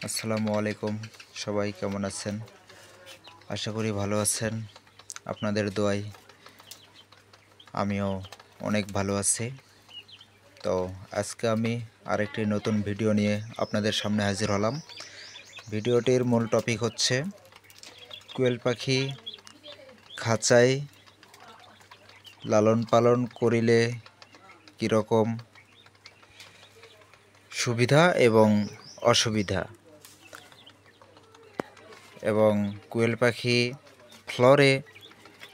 আসসালামু আলাইকুম। সবাই কেমন আছেন? আশা করি ভালো আছেন। আপনাদের দোয়ায় আমিও অনেক ভালো আছি। তো আজকে আমি আরেকটি নতুন ভিডিও নিয়ে আপনাদের সামনে হাজির হলাম। ভিডিওটির মূল টপিক হচ্ছে কোয়েল পাখি খাঁচায় লালন পালন করিলে কীরকম সুবিধা এবং অসুবিধা, এবং কোয়েল পাখি ফ্লোরে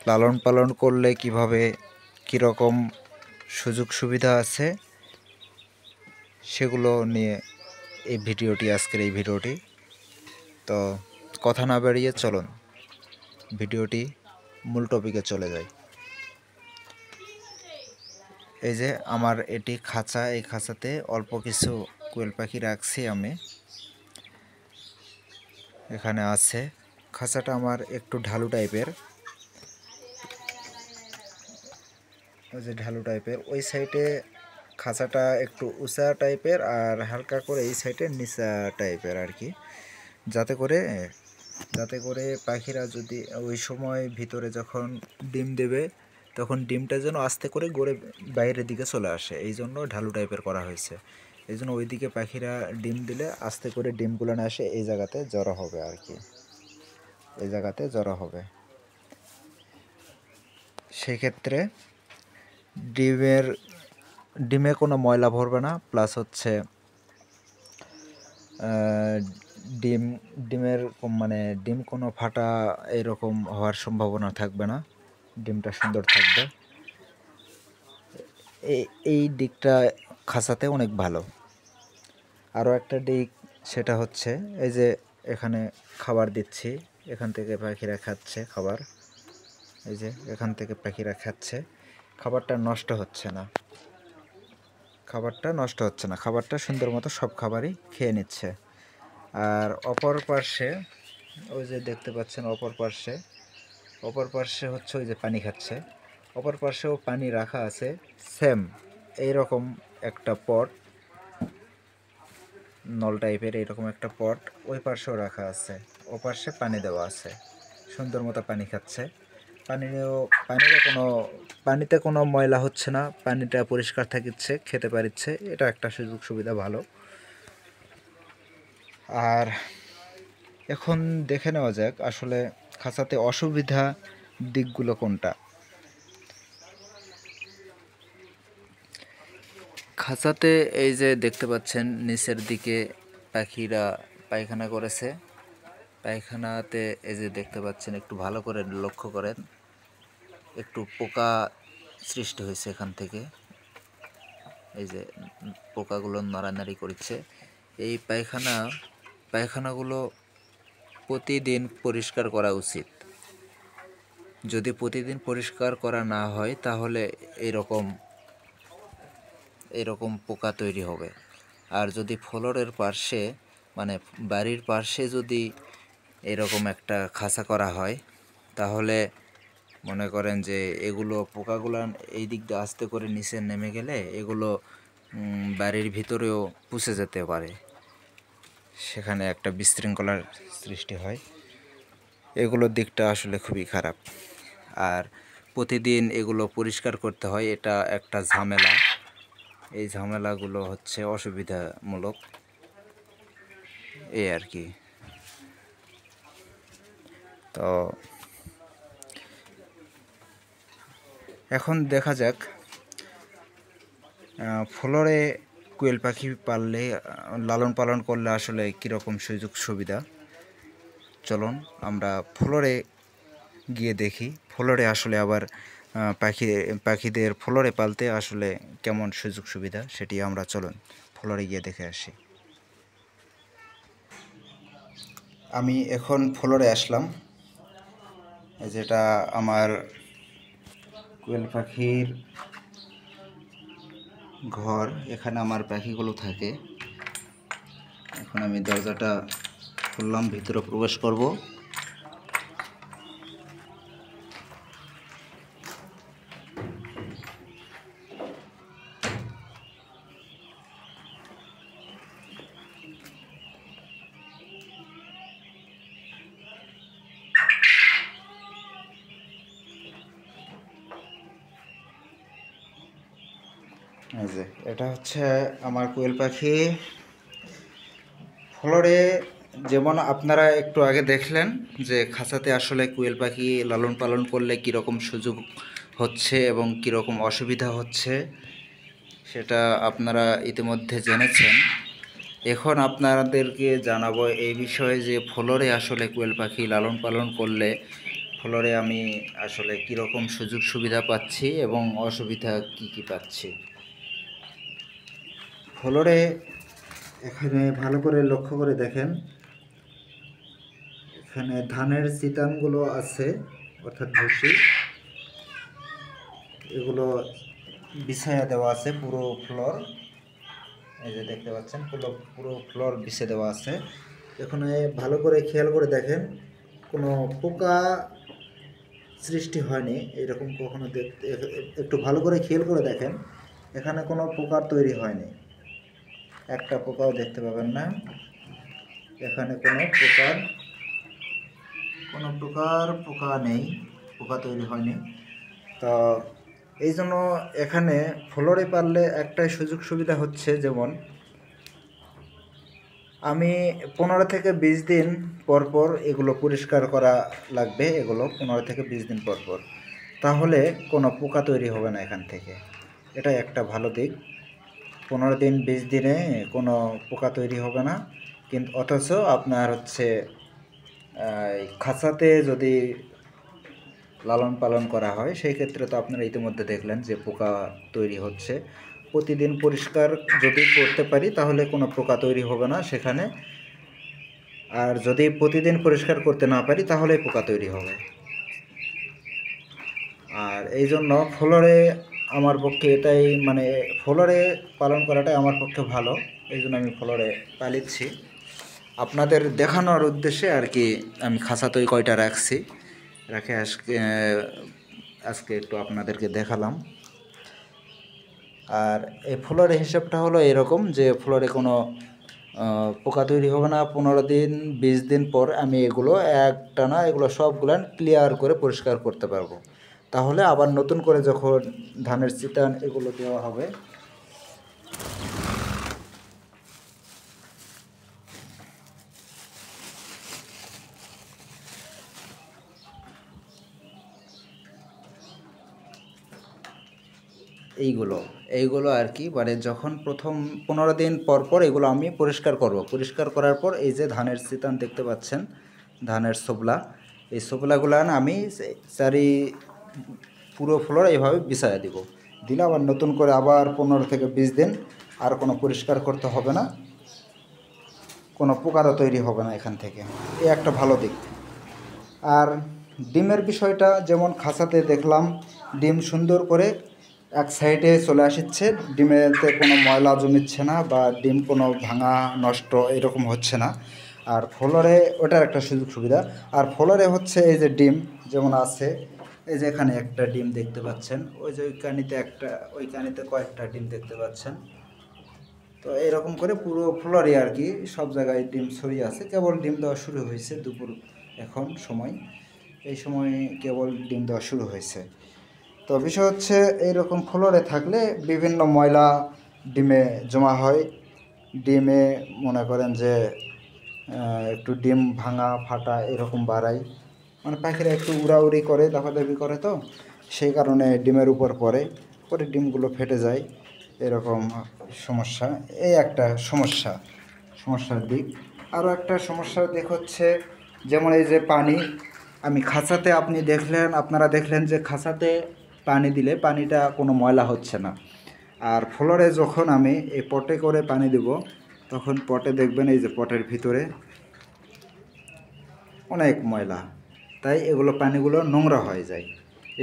লালন পালন করলে কিভাবে কীরকম সুযোগ সুবিধা আছে সেগুলো নিয়ে আজকের এই ভিডিওটি। তো কথা না বাড়িয়ে চলুন ভিডিওটি মূল টপিকে চলে যায়। এই যে আমার এটি খাঁচা, এই খাঁচাতে অল্প কিছু কোয়েল পাখি রাখছি আমি। এখানে আছে, খাঁচাটা আমার একটু ঢালু টাইপের, ওই যে ঢালু টাইপের, ওই সাইডে খাঁচাটা একটু উঁচা টাইপের আর হালকা করে এই সাইডে নিচা টাইপের আর কি, যাতে করে পাখিরা যদি ওই সময় ভিতরে যখন ডিম দেবে তখন ডিমটা যেন আস্তে করে গড়ে বাইরের দিকে চলে আসে, এই জন্য ঢালু টাইপের করা হয়েছে। এই জন্য ওইদিকে পাখিরা ডিম দিলে আস্তে করে ডিমগুলো না আসে এই জায়গাতে জড়ো হবে আর কি, এই জায়গাতে জড়ো হবে। সেক্ষেত্রে ডিমে কোনো ময়লা ভরবে না, প্লাস হচ্ছে ডিম ডিমের মানে ডিম কোনো ফাটা এরকম হওয়ার সম্ভাবনা থাকবে না, ডিমটা সুন্দর থাকবে। এই দিকটা খাঁচাতে অনেক ভালো। আরও একটা দিক, সেটা হচ্ছে এই যে এখানে খাবার দিচ্ছি, এখান থেকে পাখিরা খাচ্ছে খাবার, এই যে এখান থেকে পাখিরা খাচ্ছে, খাবারটা নষ্ট হচ্ছে না, খাবারটা সুন্দর মতো সব খাবারই খেয়ে নিচ্ছে। আর অপর পার্শ্বে ওই যে দেখতে পাচ্ছেন, অপর পার্শ্বে হচ্ছে ওই যে পানি খাচ্ছে, অপর পার্শ্বেও পানি রাখা আছে সেম এইরকম একটা পট, নল টাইপের এইরকম একটা পট ওই পার্শ্বেও রাখা আছে, ও পার্শ্বে পানি দেওয়া আছে, সুন্দর মতো পানি খাচ্ছে। পানিতে কোনো ময়লা হচ্ছে না, পানিটা পরিষ্কার থাকছে, খেতে পারছে, এটা একটা সুযোগ সুবিধা ভালো। আর এখন দেখে নেওয়া যাক আসলে খাঁচাতে অসুবিধা দিকগুলো কোনটা। খাঁচাতে এই যে দেখতে পাচ্ছেন নিচের দিকে পাখিরা পায়খানা করেছে, পায়খানাতে এই যে দেখতে পাচ্ছেন, একটু ভালো করে লক্ষ্য করেন, একটু পোকা সৃষ্টি হয়েছে এখান থেকে, এই যে পোকাগুলো নাড়ানাড়ি করছে। এই পায়খানাগুলো প্রতিদিন পরিষ্কার করা উচিত। যদি প্রতিদিন পরিষ্কার করা না হয় তাহলে এরকম পোকা তৈরি হবে। আর যদি ফ্লোরের পার্শ্বে মানে বাড়ির পার্শ্বে যদি এরকম একটা খাঁচা করা হয় তাহলে মনে করেন যে এগুলো পোকাগুলো এই দিক দিয়ে আস্তে করে নিচে নেমে গেলে এগুলো বাড়ির ভিতরেও পুষে যেতে পারে, সেখানে একটা বিশৃঙ্খলার সৃষ্টি হয়। এগুলোর দিকটা আসলে খুবই খারাপ। আর প্রতিদিন এগুলো পরিষ্কার করতে হয়, এটা একটা ঝামেলা, এই ঝামেলাগুলো হচ্ছে অসুবিধামূলক, এই আর কি। তো এখন দেখা যাক ফ্লোরে কোয়েল পাখি পাললে লালন পালন করলে আসলে কীরকম সুযোগ সুবিধা। চলুন আমরা ফ্লোরে গিয়ে দেখি, ফ্লোরে আসলে আবার পাখিদের ফ্লোরে পালতে আসলে কেমন সুযোগ সুবিধা সেটি আমরা চলুন ফ্লোরে গিয়ে দেখে আসি। আমি এখন ফ্লোরে আসলাম, যেটা আমার কোয়েল পাখির ঘর, এখানে আমার পাখিগুলো থাকে। এখন আমি দরজাটা খুললাম, ভিতরে প্রবেশ করব। এই যে এটা হচ্ছে আমার কোয়েল পাখি ফ্লোরে। যেমন আপনারা একটু আগে দেখলেন যে খাঁচাতে আসলে কোয়েল পাখি লালন পালন করলে কীরকম সুযোগ হচ্ছে এবং কীরকম অসুবিধা হচ্ছে সেটা আপনারা ইতিমধ্যে জেনেছেন। এখন আপনাদেরকে জানাবো এই বিষয়ে যে ফ্লোরে আসলে কোয়েল পাখি লালন পালন করলে ফ্লোরে আমি আসলে কীরকম সুযোগ সুবিধা পাচ্ছি এবং অসুবিধা কি কি পাচ্ছি। ফ্লোরে এখানে ভালো করে লক্ষ্য করে দেখেন, এখানে ধানের চিতানগুলো আছে অর্থাৎ ভুসি, এগুলো বিছায়া দেওয়া আছে পুরো ফ্লোর। এই যে দেখতে পাচ্ছেন পুরো ফ্লোর বিছে দেওয়া আছে। এখানে ভালো করে খেয়াল করে দেখেন, কোনো পোকা সৃষ্টি হয়নি এরকম কখনো দেখতে। একটু ভালো করে খেয়াল করে দেখেন, এখানে কোনো পোকার তৈরি হয়নি, একটা পোকাও দেখতে পাবেন না। এখানে কোনো প্রকার পোকা নেই, পোকা তৈরি হয়নি। তো এই জন্য এখানে ফ্লোরে পারলে একটাই সুযোগ সুবিধা হচ্ছে, যেমন আমি 15 থেকে 20 দিন পর পর এগুলো পরিষ্কার করা লাগবে, এগুলো 15 থেকে 20 দিন পর পর, তাহলে কোনো পোকা তৈরি হবে না এখান থেকে। এটা একটা ভালো দিক। 15 দিন 20 দিনে কোনো পোকা তৈরি হবে না, কিন্তু অথচ আপনার হচ্ছে খাঁচাতে যদি লালন পালন করা হয় সেই ক্ষেত্রে তো আপনারা ইতিমধ্যে দেখলেন যে পোকা তৈরি হচ্ছে। প্রতিদিন পরিষ্কার যদি করতে পারি তাহলে কোনো পোকা তৈরি হবে না সেখানে, আর যদি প্রতিদিন পরিষ্কার করতে না পারি তাহলে পোকা তৈরি হবে। আর এই জন্য ফ্লোরে আমার পক্ষে এটাই, মানে ফ্লোরে পালন করাটাই আমার পক্ষে ভালো। এই জন্য আমি ফ্লোরে পালিচ্ছি আপনাদের দেখানোর উদ্দেশ্যে আর কি। আমি খাঁচাতেই কয়টা রাখছি, রাখে আজকে একটু আপনাদেরকে দেখালাম। আর এই ফ্লোরের হিসাবটা হলো এরকম যে ফ্লোরে কোনো পোকা তৈরি হবে না। 15 দিন 20 দিন পর আমি এগুলো একটানা এগুলো সবগুলো ক্লিয়ার করে পরিষ্কার করতে পারবো। তাহলে আবার নতুন করে যখন ধানের চিতান এগুলো দেওয়া হবে, এইগুলো আর কি, মানে যখন প্রথম 15 দিন পর পর এগুলো আমি পরিষ্কার করব। পরিষ্কার করার পর এই যে ধানের চিতান দেখতে পাচ্ছেন, ধানের ছোবলা, এই ছোবলাগুলো আমি পুরো ফ্লোর এইভাবে বিছায়া দিব। দিলে আবার নতুন করে আবার 15 থেকে 20 দিন আর কোনো পরিষ্কার করতে হবে না, কোনো পোকারও তৈরি হবে না এখান থেকে। এই একটা ভালো দিক। আর ডিমের বিষয়টা, যেমন খাঁচাতে দেখলাম ডিম সুন্দর করে এক সাইডে চলে আসছে, ডিমেতে কোনো ময়লা জমিচ্ছে না বা ডিম কোনো ভাঙা নষ্ট এরকম হচ্ছে না। আর ফ্লোরে ওটার একটা সুযোগ সুবিধা। আর ফ্লোরে হচ্ছে এই যে ডিম যেমন আছে, এই যে এখানে একটা ডিম দেখতে পাচ্ছেন, ওই যে ওই কানিতে কয়েকটা ডিম দেখতে পাচ্ছেন। তো এরকম করে পুরো ফ্লোরে আর কি সব জায়গায় ডিম ছড়িয়ে আছে। কেবল ডিম দেওয়া শুরু হয়েছে দুপুর এখন সময়, এই সময় কেবল ডিম দেওয়া শুরু হয়েছে। তো বিষয় হচ্ছে এইরকম ফ্লোরে থাকলে বিভিন্ন ময়লা ডিমে জমা হয়, ডিমে মনে করেন যে একটু ডিম ভাঙা ফাটা এরকম বাড়ায়, মানে পাখিরা একটু উড়াউড়ি করে দাপাদাপি করে, তো সেই কারণে ডিমের উপর পরে ডিমগুলো ফেটে যায়, এরকম সমস্যা। এই একটা সমস্যার দিক। আরও একটা সমস্যার দিক হচ্ছে, যেমন এই যে পানি, আমি খাঁচাতে আপনারা দেখলেন যে খাঁচাতে পানি দিলে পানিটা কোনো ময়লা হচ্ছে না। আর ফ্লোরে যখন আমি এই পটে করে পানি দেব, তখন পটে দেখবেন এই যে পটের ভিতরে অনেক ময়লা, তাই এগুলো পানিগুলো নোংরা হয়ে যায়।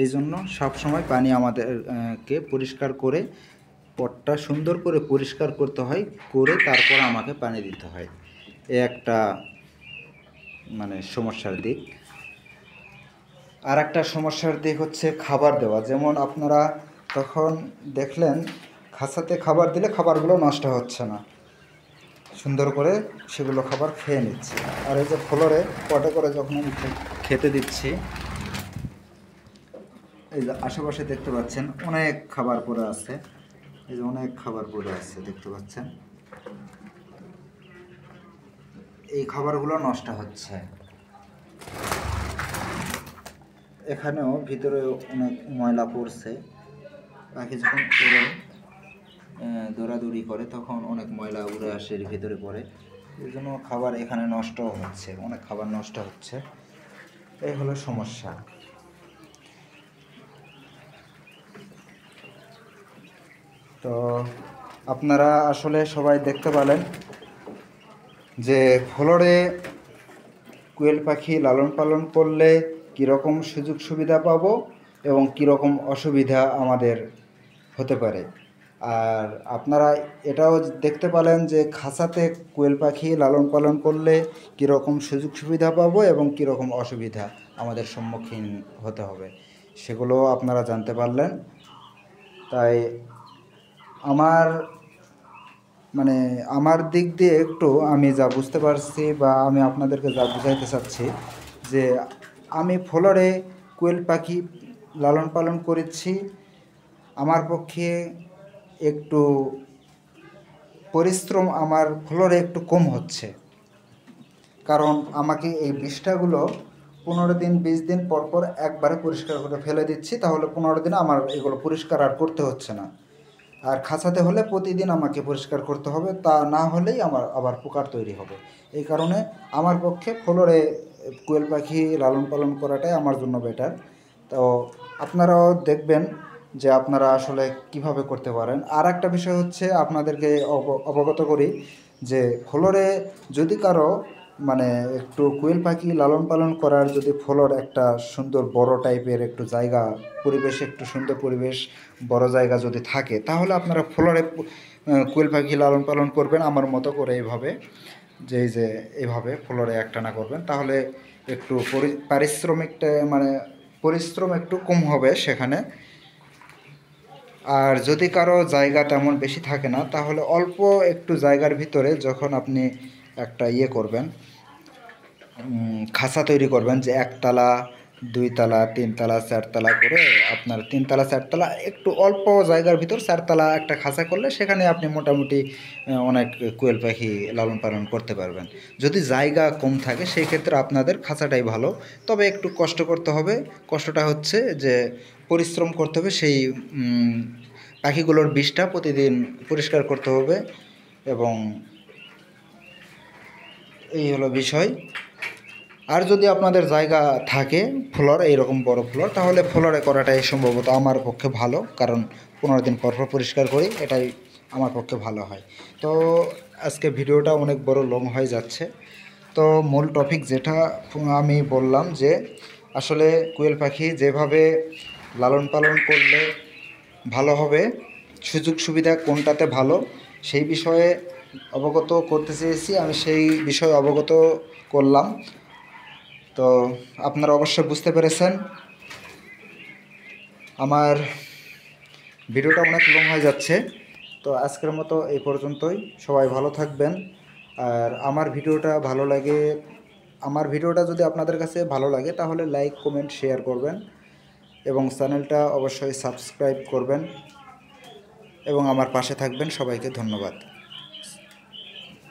এই জন্য সবসময় পানি আমাদেরকে পরিষ্কার করে পটটা সুন্দর করে পরিষ্কার করতে হয়, করে তারপর আমাকে পানি দিতে হয়। এ একটা মানে সমস্যার দিক। আর একটা সমস্যার দিক হচ্ছে খাবার দেওয়া। যেমন আপনারা তখন দেখলেন খাঁচাতে খাবার দিলে খাবারগুলো নষ্ট হচ্ছে না, সুন্দর করে সেগুলো খাবার খেয়ে নিচ্ছে। আর এই যে ফ্লোরে পটে করে যখন আমি খেতে দিচ্ছি, এই যে আশেপাশে দেখতে পাচ্ছেন অনেক খাবার পড়ে আছে, এই যে অনেক খাবার পড়ে আছে দেখতে পাচ্ছেন, এই খাবারগুলো নষ্ট হচ্ছে। এখানেও ভিতরে অনেক ময়লা পড়ছে, পাখি যখন উড়ে দৌড়াদৌড়ি করে তখন অনেক ময়লা উড়ে আসে এর ভিতরে পড়ে, এই জন্য খাবার এখানে নষ্ট হচ্ছে, অনেক খাবার নষ্ট হচ্ছে। এই হলো সমস্যা। তো আপনারা আসলে সবাই দেখতে পেলেন যে ফ্লোরে কোয়েল পাখি লালন পালন করলে কীরকম সুযোগ সুবিধা পাবো এবং কীরকম অসুবিধা আমাদের হতে পারে। আর আপনারা এটাও দেখতে পেলেন যে খাঁচাতে কোয়েল পাখি লালন পালন করলে কীরকম সুযোগ সুবিধা পাবো এবং কীরকম অসুবিধা আমাদের সম্মুখীন হতে হবে, সেগুলো আপনারা জানতে পারলেন। তাই আমার দিক দিয়ে একটু আমি যা বুঝতে পারছি বা আমি আপনাদেরকে যা বুঝাইতে চাচ্ছি যে আমি ফ্লোরে কোয়েল পাখি লালন পালন করেছি, আমার পক্ষে একটু পরিশ্রম আমার ফ্লোরে একটু কম হচ্ছে, কারণ আমাকে এই বিষ্ঠাগুলো 15 দিন 20 দিন পর পর একবারে পরিষ্কার করে ফেলে দিচ্ছি, তাহলে 15 দিনে আমার এগুলো পরিষ্কার আর করতে হচ্ছে না। আর খাঁচাতে হলে প্রতিদিন আমাকে পরিষ্কার করতে হবে, তা না হলেই আমার আবার পোকার তৈরি হবে। এই কারণে আমার পক্ষে ফ্লোরে কোয়েল পাখি লালন পালন করাটাই আমার জন্য বেটার। তো আপনারাও দেখবেন যে আপনারা আসলে কিভাবে করতে পারেন। আর একটা বিষয় হচ্ছে আপনাদেরকে অবগত করি যে ফ্লোরে যদি কারো একটু কোয়েল পাখি লালন পালন করার যদি ফ্লোর একটা সুন্দর বড় টাইপের একটু জায়গা, পরিবেশ একটু সুন্দর পরিবেশ, বড় জায়গা যদি থাকে, তাহলে আপনারা ফ্লোরে কোয়েল পাখি লালন পালন করবেন আমার মতো করে এইভাবে, যে এইভাবে ফ্লোরে একটানা করবেন, তাহলে একটু পারিশ্রমিকটা পরিশ্রম একটু কম হবে সেখানে। আর যদি কারো জায়গা তেমন বেশি থাকে না, তাহলে অল্প একটু জায়গার ভিতরে যখন আপনি একটা করবেন, খাঁচা তৈরি করবেন, যে 1 তলা 2 তলা 3 তলা 4 তলা করে, আপনার 3 তলা 4 তলা একটু অল্প জায়গার ভিতর 4 তলা একটা খাঁচা করলে সেখানে আপনি মোটামুটি অনেক কোয়েল পাখি লালন পালন করতে পারবেন। যদি জায়গা কম থাকে সেই ক্ষেত্রে আপনাদের খাঁচাটাই ভালো, তবে একটু কষ্ট করতে হবে। কষ্টটা হচ্ছে যে পরিশ্রম করতে হবে, সেই পাখিগুলোর বিষটা প্রতিদিন পরিষ্কার করতে হবে, এবং এই হলো বিষয়। আর যদি আপনাদের জায়গা থাকে ফ্লোর, এইরকম বড় ফ্লোর, তাহলে ফ্লোরে করাটাই সম্ভবত আমার পক্ষে ভালো, কারণ 15 দিন পর পর পরিষ্কার করি, এটাই আমার পক্ষে ভালো হয়। তো আজকে ভিডিওটা অনেক বড় লং হয়ে যাচ্ছে। তো মূল টপিক যেটা আমি বললাম যে আসলে কোয়েল পাখি যেভাবে লালন পালন করলে ভালো হবে, সুযোগ সুবিধা কোনটাতে ভালো, সেই বিষয়ে অবগত করতে চেয়েছি, আমি সেই বিষয়ে অবগত করলাম। তো আপনারা অবশ্যই বুঝতে পেরেছেন। আমার ভিডিওটা অনেক লং হয়ে যাচ্ছে, তো আজকের মতো এই পর্যন্তই। সবাই ভালো থাকবেন। আর আমার ভিডিওটা যদি আপনাদের কাছে ভালো লাগে তাহলে লাইক কমেন্ট শেয়ার করবেন, এবং চ্যানেলটা অবশ্যই সাবস্ক্রাইব করবেন এবং আমার পাশে থাকবেন। সবাইকে ধন্যবাদ।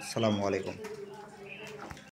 আসসালামু আলাইকুম।